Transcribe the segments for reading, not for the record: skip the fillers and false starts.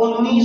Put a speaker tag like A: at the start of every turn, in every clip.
A: 19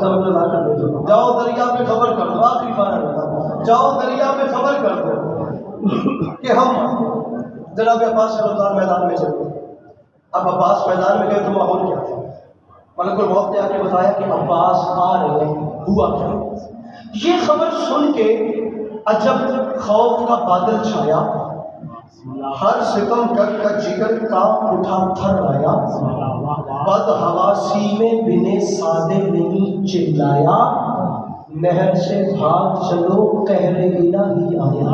A: صاحب لا کر دے دو، جاؤ دریا پہ خبر کر دو، آخری بار ہے، جاؤ دریا پہ خبر کر دو کہ ہم جناب عباس رضی اللہ عنہ میدان میں چلے۔ اب عباس میدان میں گئے تو ماحول کیا تھا؟ ملک الموت نے آ کے بتایا کہ عباس آ رہے ہیں، ہوا کیا؟ یہ خبر سن کے عجب خوف کا بادل چھایا، ہر ستم کر کا جگر کانپ اٹھا تھر آیا، بد حواسی میں بنے سادے نہیں چلایا، نہر سے بھاگ چلو قہر الہی آیا،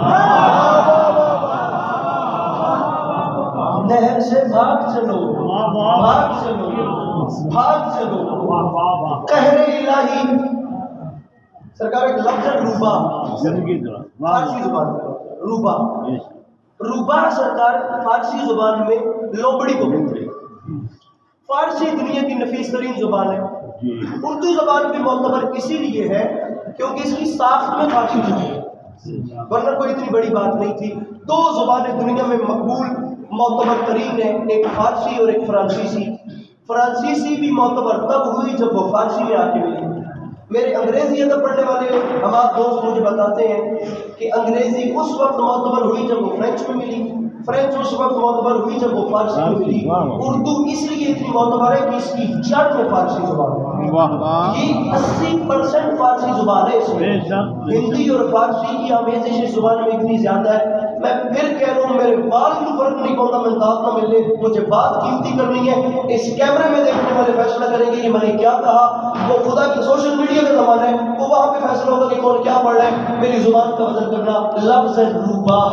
A: نہر سے بھاگ چلو، بھاگ چلو، بھاگ چلو، قہر الہی۔ سرکار ایک لفظ ہے روبا، فارسی زبان میں روبا، روبا سرکار فارسی زبان میں لوبڑی کو کہتے ہیں۔ فارسی دنیا کی نفیس ترین زبان ہے، اردو زبان بھی معتبر اسی لیے ہے کیونکہ اس کی ساخت میں فارسی ہے، ورنہ کوئی اتنی بڑی بات نہیں تھی۔ دو زبانیں دنیا میں مقبول معتبر ترین ہیں، ایک فارسی اور ایک فرانسیسی۔ فرانسیسی بھی معتبر تب ہوئی جب وہ فارسی میں آ کے ملی۔ میرے انگریزی ادب پڑھنے والے ہمارے دوست مجھے بتاتے ہیں کہ انگریزی اس وقت معتبر ہوئی جب وہ فرینچ میں ملی، فرینچ اس وقت معتبر ہوئی جب وہ فارسی میں ملی۔ اردو اس لیے اتنی معتبر ہے کہ اس کی جڑ میں فارسی زبان ہے، یہ 80% فارسی زبان ہے اس میں، ہندی اور فارسی کی آمیزش اس زبان میں اتنی زیادہ ہے۔ میں پھر کہہ رہا ہوں، میرے بال کو فرق نہیں پڑتا، میں دانت نہ ملنے، مجھے بات قیمتی کرنی ہے، اس کیمرے میں دیکھنے والے فیصلہ کریں گے یہ میں نے کیا کہا۔ وہ خدا کی سوشل میڈیا کا زمانہ ہے، وہ وہاں پہ فیصلہ ہوگا کہ کون کیا پڑھ رہا ہے۔ میری زبان کا وزن کرنا، لفظ روباہ،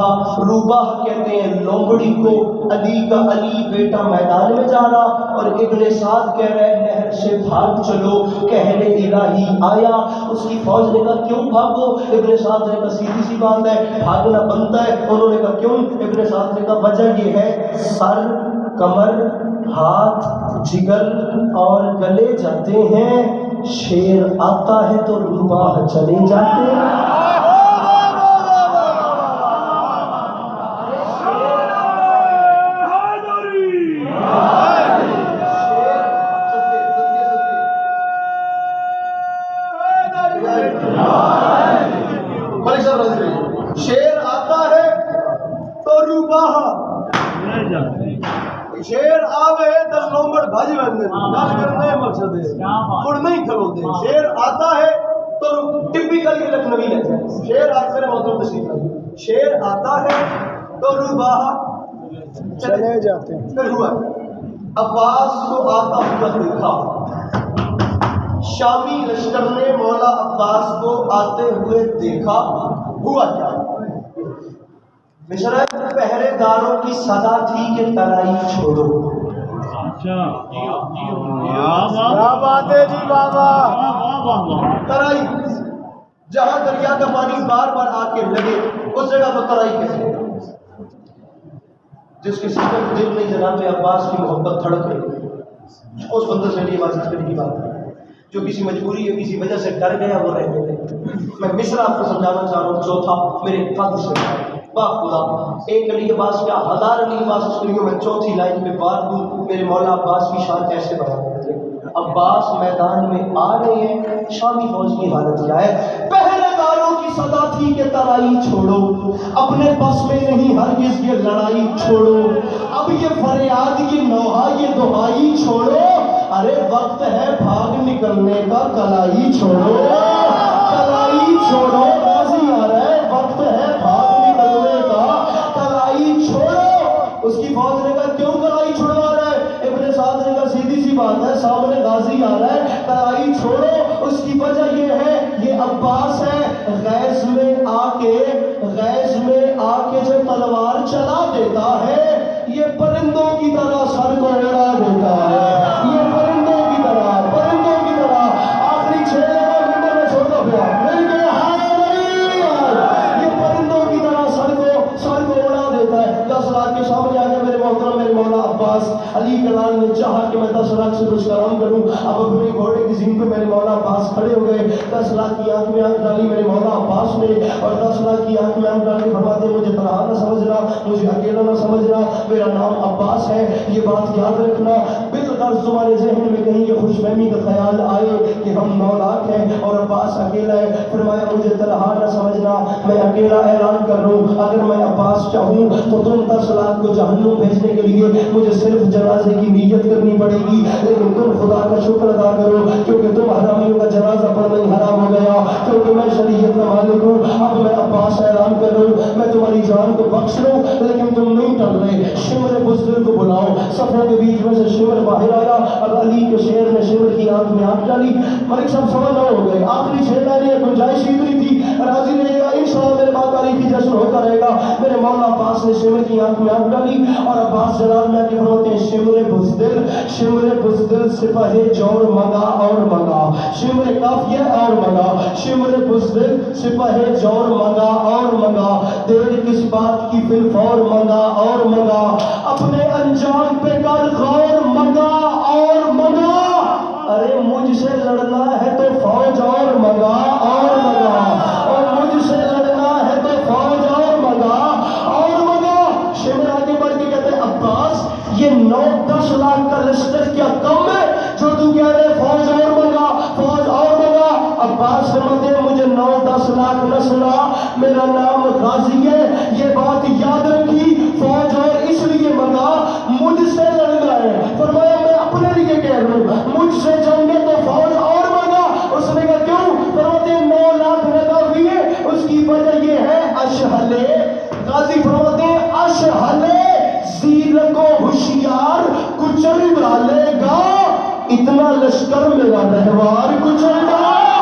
A: روباہ کہتے ہیں لومڑی کو۔ علی کا علی بیٹا میدان میں جانا، اور ابن سعد کہہ رہے ہیں نہر سے بھاگ چلو قہر الہی آیا۔ اس کی فوج نے کہا کیوں بھاگو؟ ابن سعد نے کہا سیدھی سی بات ہے، بھاگنا بنتا ہے۔ انہوں نے کہا کیوں؟ ابن سعد نے کہا وجہ یہ ہے سر، کمر، ہاتھ، جگر اور گلے جاتے ہیں، شیر آتا ہے تو روباہ چلے جاتے ہیں۔ شیر آتا ہے تو روباہ، شیر آوے تو لومڑ بھج ویندے، گل کرنا ہے مقصد ہے، مڑ نہیں کھلوتے۔ شیر آتا ہے تو ٹپیکل یہ لکھنوی ہے، شیر آتا ہے موضوع تشریف ہے، شیر آتا ہے تو روباہ چلے جاتے ہیں۔ پھر ہوا عباس کو آتا ہوا دیکھا، شامی لشکر نے مولا عباس کو آتے ہوئے دیکھا، ہوا کیا؟ مشرا پہرے داروں کی صدا تھی کہ ترائی چھوڑو۔ کیا بات ہے جی بابا! ترائی جہاں دریا کا پانی بار بار آ کے لگے اس جگہ پر ترائی کہتے ہیں۔ جس کسی کو دل نہیں جناب عباس کی محبت دھڑک رہی، اس بندے سے نہیں بات کرنے کی بات ہے، جو کسی مجبوری یا کسی وجہ سے ڈر گیا وہ رہ گئے۔ میں مصر آپ کو سمجھانا چاہ رہا ہوں، چوتھا میرے قد سے واہ خدا، ایک علی عباس کیا ہزار علی عباس اس دنیا میں چوتھی لائن پہ بار دوں میرے مولا عباس کی شان کیسے بیان کرتے ہیں۔ عباس میدان میں آ رہے ہیں، شامی فوج کی حالت کیا ہے؟ پہرے داروں کی صدا تھی کہ ترائی چھوڑو، اپنے بس میں نہیں ہرگز یہ لڑائی چھوڑو، اب یہ فریاد یہ نوحہ یہ دعائی چھوڑو، ارے وقت ہے بھاگ نکلنے کا کلائی چھوڑو، کلائی چھوڑو، غازی آ رہا ہے، وقت ہے بھاگ نکلنے کا کلائی چھوڑو۔ اس کی فوج نے کہا کیوں کلائی چھڑوا رہا ہے؟ ابن سعد نے کہا سیدھی سی بات ہے، سامنے غازی آ رہا ہے، کلائی چھوڑو۔ اس کی وجہ یہ ہے یہ عباس ہے، غیظ میں آ کے جو تلوار چلا دیتا ہے یہ پرندوں کی طرح سر کو اڑا دیتا ہے، یہ پرندوں کی طرح آخری 6 نمبر میں چھوڑ دو پیا مل گئے، یہ پرندوں کی طرح سر کو اڑا دیتا ہے۔ 10 لاکھ کے سامنے آ گیا میرے محترم میرے مولا عباس علی کلال نے چاہا کہ میں 10 لاکھ سے کچھ کرام کروں، اب اپنے گھوڑے کی زین پہ میرے مولا عباس کھڑے ہو گئے، 10 لاکھ کی آنکھ میں آنکھ ڈالی میرے مولا عباس نے، اور 10 لاکھ کی آنکھ میں آنکھ ڈالی فرماتے مجھے تنہا نہ سمجھنا، مجھے اکیلا نہ سمجھنا، میرا نام عباس ہے، یہ بات یاد رکھنا۔ غرض تمہارے ذہن میں کہیں یہ خوش فہمی کا خیال آئے کہ ہم 9 لاکھ ہیں اور عباس اکیلا ہے. فرمایا مجھے تنہا نہ سمجھنا, میں اکیلا اعلان کر رہا ہوں, اگر میں عباس چاہوں تو تم 10 لاکھ کو جہنم بھیجنے کے لیے مجھے صرف جنازے کی نیت کرنی پڑے گی, لیکن تم خدا کا شکر ادا کرو کیونکہ تم حرامیوں کا جنازہ پڑھنا ہی حرام ہو گیا, کیونکہ میں شریعت کا مالک ہوں. اب میں عباس اعلان کر رہا ہوں, میں تمہاری جان کو بخش لوں لیکن تم نہیں ٹل رہے. شمر بزدل کو بلاؤ. صفوں کے بیچ میں سے شمر باہر آیا. اب علی کے شیر نے شمر کی آنکھ میں آنکھ ڈالی. ملک صاحب سمجھ ہو گئے, آخری 6 مہینے گنجائش ہی نہیں تھی. راضی رہے گا انشاءاللہ, میرے بات تاریخی جشن ہوتا رہے گا. میرے مولا عباس نے شمر کی آنکھ میں آنکھ ڈالی اور عباس جلال میں کے فرماتے ہیں شمر بزدل سپاہ جور منگا اور منگا, شمر کافیہ اور منگا, شمر بزدل سپاہ جور منگا اور منگا, دیر کس بات کی فی الفور منگا اور منگا, اپنے انجام پہ کر غور منگا اور منگا. ارے مجھ سے لڑنا ہے تو فوج اور منگا اور منگا, اور مجھ سے لڑنا ہے تو فوج اور منگا اور منگا. شمر آگے بڑھ کے کہتے ہیں عباس یہ 9-10 لاکھ کا لشکر کیا کم ہے جو تو کہہ رہے فوج اور منگا فوج اور منگا. عباس فرماتے ہیں مجھے 9-10 لاکھ نہ سنا, میرا نام غازی ہے, یہ بات یاد رکھی, فوج اور اس لیے منگا مجھ سے لڑنا ہے. فرمایا میں اپنے لیے کہہ رہا ہوں, مجھ سے جنگ ہے تو فوج اور منگا. اس نے کہا کیوں؟ فرماتے ہیں 9 لاکھ لگا ہوئی ہے, اس کی وجہ یہ ہے اشہلے. غازی فرماتے ہیں اشہلے زیرک و ہوشیار کچل ڈالے گا, اتنا لشکر میرا رہوار کچل ڈالے